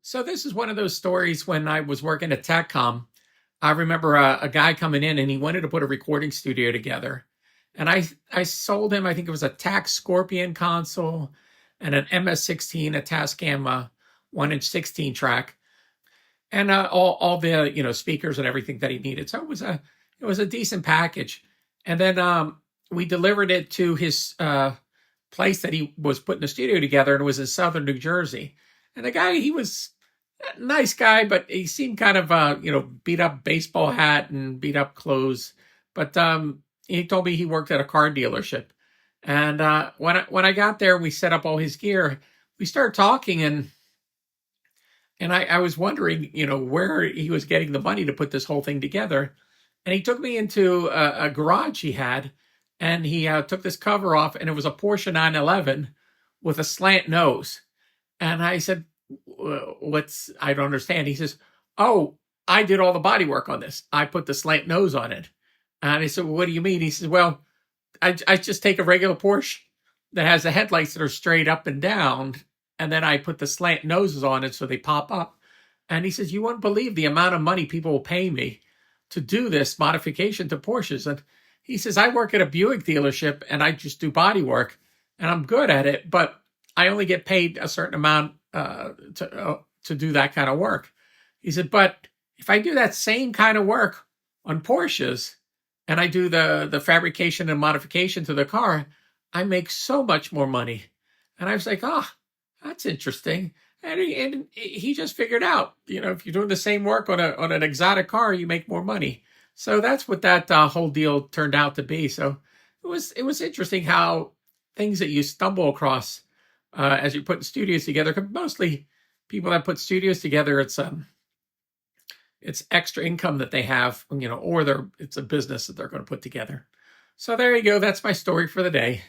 So this is one of those stories when I was working at TechCom. I remember a guy coming in and he wanted to put a recording studio together. And I sold him, I think it was a TAC Scorpion console and an MS-16, a Tascam 1-inch 16 track, and all the speakers and everything that he needed. So it was a decent package. And then we delivered it to his place that he was putting the studio together, and it was in southern New Jersey. And the guy, he was a nice guy, but he seemed kind of beat up baseball hat and beat up clothes. But he told me he worked at a car dealership. And when I got there, we set up all his gear. We started talking, and I was wondering, where he was getting the money to put this whole thing together. And he took me into a garage he had, and he took this cover off, and it was a Porsche 911 with a slant nose. And I said, I don't understand. He says, oh, I did all the body work on this. I put the slant nose on it. And I said, well, what do you mean? He says, well, I just take a regular Porsche that has the headlights that are straight up and down, and then I put the slant noses on it so they pop up. And he says, you won't believe the amount of money people will pay me to do this modification to Porsches. And he says, I work at a Buick dealership and I just do body work and I'm good at it, but I only get paid a certain amount to do that kind of work. He said, but if I do that same kind of work on Porsches and I do the fabrication and modification to the car, I make so much more money. And I was like, that's interesting. And he just figured out, if you're doing the same work on an exotic car, you make more money. So that's what that whole deal turned out to be. So it was interesting how things that you stumble across as you're putting studios together. 'Cause mostly people that put studios together, it's extra income that they have, or it's a business that they're going to put together. So there you go. That's my story for the day.